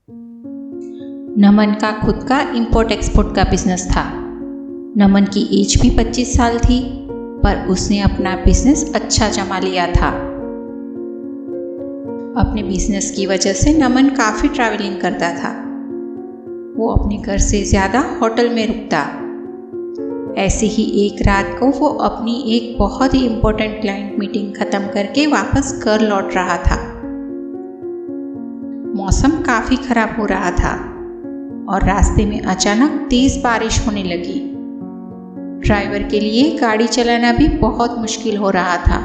नमन का खुद का इंपोर्ट एक्सपोर्ट का बिजनेस था। नमन की एज भी 25 साल थी, पर उसने अपना बिजनेस अच्छा जमा लिया था। अपने बिजनेस की वजह से नमन काफ़ी ट्रैवलिंग करता था। वो अपने घर से ज़्यादा होटल में रुकता। ऐसे ही एक रात को वो अपनी एक बहुत ही इम्पोर्टेंट क्लाइंट मीटिंग ख़त्म करके वापस घर लौट रहा था। मौसम काफ़ी ख़राब हो रहा था और रास्ते में अचानक तेज़ बारिश होने लगी। ड्राइवर के लिए गाड़ी चलाना भी बहुत मुश्किल हो रहा था।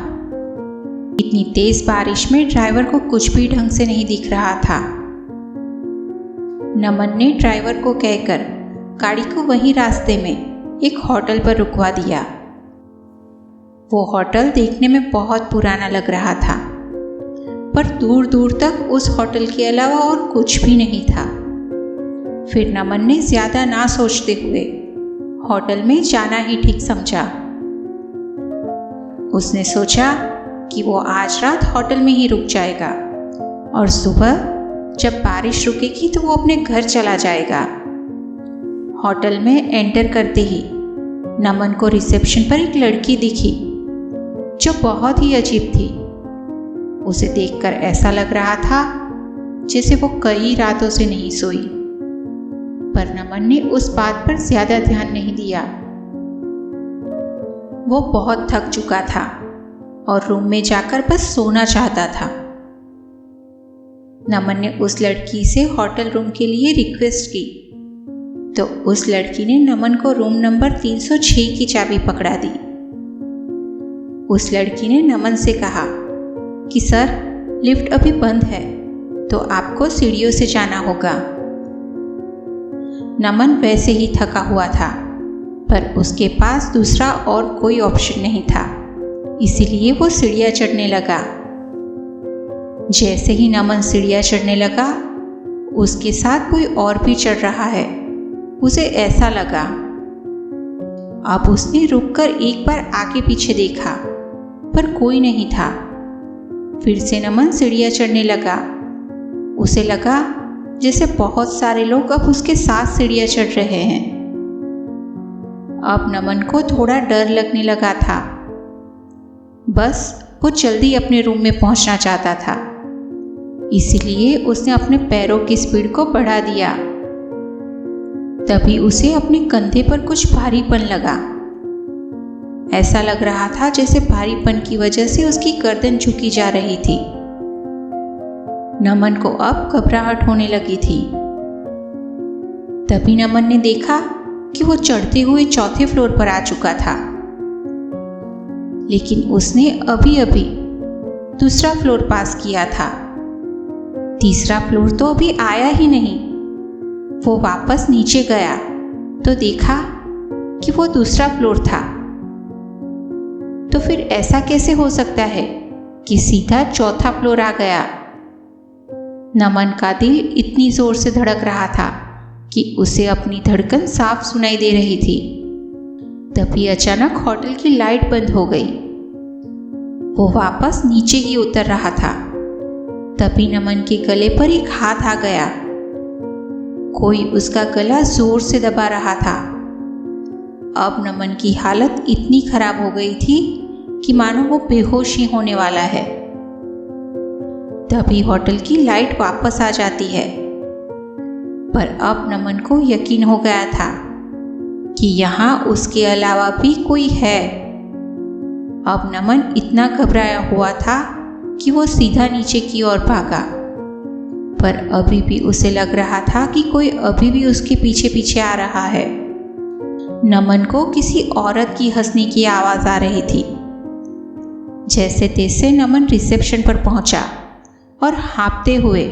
इतनी तेज़ बारिश में ड्राइवर को कुछ भी ढंग से नहीं दिख रहा था। नमन ने ड्राइवर को कहकर गाड़ी को वहीं रास्ते में एक होटल पर रुकवा दिया। वो होटल देखने में बहुत पुराना लग रहा था, पर दूर दूर तक उस होटल के अलावा और कुछ भी नहीं था। फिर नमन ने ज़्यादा ना सोचते हुए होटल में जाना ही ठीक समझा। उसने सोचा कि वो आज रात होटल में ही रुक जाएगा और सुबह जब बारिश रुकेगी तो वो अपने घर चला जाएगा। होटल में एंटर करते ही नमन को रिसेप्शन पर एक लड़की दिखी जो बहुत ही अजीब थी। उसे देखकर ऐसा लग रहा था जैसे वो कई रातों से नहीं सोई, पर नमन ने उस बात पर ज्यादा ध्यान नहीं दिया। वो बहुत थक चुका था और रूम में जाकर बस सोना चाहता था। नमन ने उस लड़की से होटल रूम के लिए रिक्वेस्ट की तो उस लड़की ने नमन को रूम नंबर 306 की चाबी पकड़ा दी। उस लड़की ने नमन से कहा कि सर, लिफ्ट अभी बंद है तो आपको सीढ़ियों से जाना होगा। नमन वैसे ही थका हुआ था, पर उसके पास दूसरा और कोई ऑप्शन नहीं था, इसीलिए वो सीढ़ियाँ चढ़ने लगा। जैसे ही नमन सीढ़ियाँ चढ़ने लगा, उसके साथ कोई और भी चढ़ रहा है। उसे ऐसा लगा। अब उसने रुककर एक बार आगे पीछे देखा, पर कोई नहीं था। फिर से नमन सीढ़ियाँ चढ़ने लगा। उसे लगा जैसे बहुत सारे लोग अब उसके साथ सीढ़ियाँ चढ़ रहे हैं। अब नमन को थोड़ा डर लगने लगा था। बस वो जल्दी अपने रूम में पहुंचना चाहता था, इसीलिए उसने अपने पैरों की स्पीड को बढ़ा दिया। तभी उसे अपने कंधे पर कुछ भारीपन लगा। ऐसा लग रहा था जैसे भारीपन की वजह से उसकी गर्दन झुकी जा रही थी। नमन को अब घबराहट होने लगी थी। तभी नमन ने देखा कि वो चढ़ते हुए चौथे फ्लोर पर आ चुका था, लेकिन उसने अभी अभी दूसरा फ्लोर पास किया था। तीसरा फ्लोर तो अभी आया ही नहीं। वो वापस नीचे गया तो देखा कि वो दूसरा फ्लोर था। तो फिर ऐसा कैसे हो सकता है कि सीधा चौथा फ्लोर आ गया? नमन का दिल इतनी जोर से धड़क रहा था कि उसे अपनी धड़कन साफ सुनाई दे रही थी। तभी अचानक होटल की लाइट बंद हो गई। वो वापस नीचे ही उतर रहा था। तभी नमन के गले पर एक हाथ आ गया। कोई उसका गला जोर से दबा रहा था। अब नमन की हालत इतनी खराब हो गई थी कि मानो वो बेहोश ही होने वाला है। तभी होटल की लाइट वापस आ जाती है, पर अब नमन को यकीन हो गया था कि यहाँ उसके अलावा भी कोई है। अब नमन इतना घबराया हुआ था कि वो सीधा नीचे की ओर भागा, पर अभी भी उसे लग रहा था कि कोई अभी भी उसके पीछे पीछे आ रहा है। नमन को किसी औरत की हंसने की आवाज़ आ रही थी। जैसे तैसे नमन रिसेप्शन पर पहुंचा और हाँफते हुए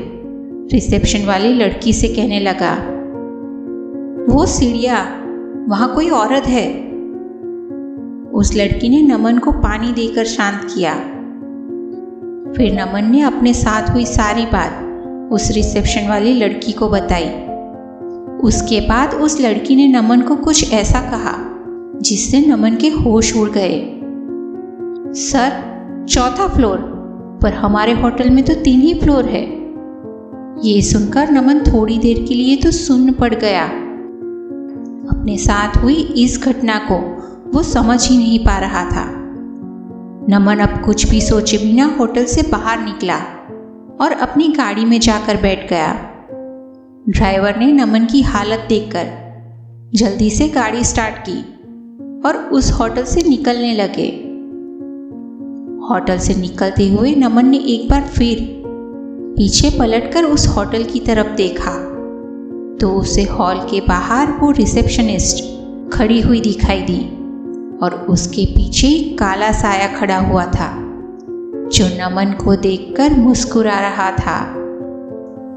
रिसेप्शन वाली लड़की से कहने लगा, वो सीढ़ियाँ, वहाँ कोई औरत है। उस लड़की ने नमन को पानी देकर शांत किया। फिर नमन ने अपने साथ हुई सारी बात उस रिसेप्शन वाली लड़की को बताई। उसके बाद उस लड़की ने नमन को कुछ ऐसा कहा जिससे नमन के होश उड़ गए। सर, चौथा फ्लोर, पर हमारे होटल में तो 3 ही फ्लोर है। ये सुनकर नमन थोड़ी देर के लिए तो सुन्न पड़ गया। अपने साथ हुई इस घटना को वो समझ ही नहीं पा रहा था। नमन अब कुछ भी सोचे बिना होटल से बाहर निकला और अपनी गाड़ी में जाकर बैठ गया। ड्राइवर ने नमन की हालत देखकर जल्दी से गाड़ी स्टार्ट की और उस होटल से निकलने लगे। होटल से निकलते हुए नमन ने एक बार फिर पीछे पलटकर उस होटल की तरफ देखा तो उसे हॉल के बाहर वो रिसेप्शनिस्ट खड़ी हुई दिखाई दी और उसके पीछे काला साया खड़ा हुआ था जो नमन को देखकर मुस्कुरा रहा था।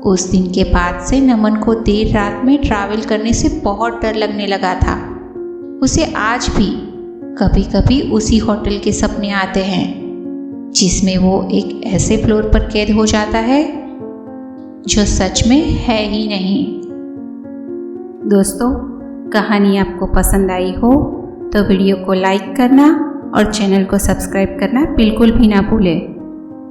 उस दिन के बाद से नमन को देर रात में ट्रैवल करने से बहुत डर लगने लगा था। उसे आज भी कभी कभी उसी होटल के सपने आते हैं जिसमें वो एक ऐसे फ्लोर पर कैद हो जाता है जो सच में है ही नहीं। दोस्तों, कहानी आपको पसंद आई हो तो वीडियो को लाइक करना और चैनल को सब्सक्राइब करना बिल्कुल भी ना भूलें।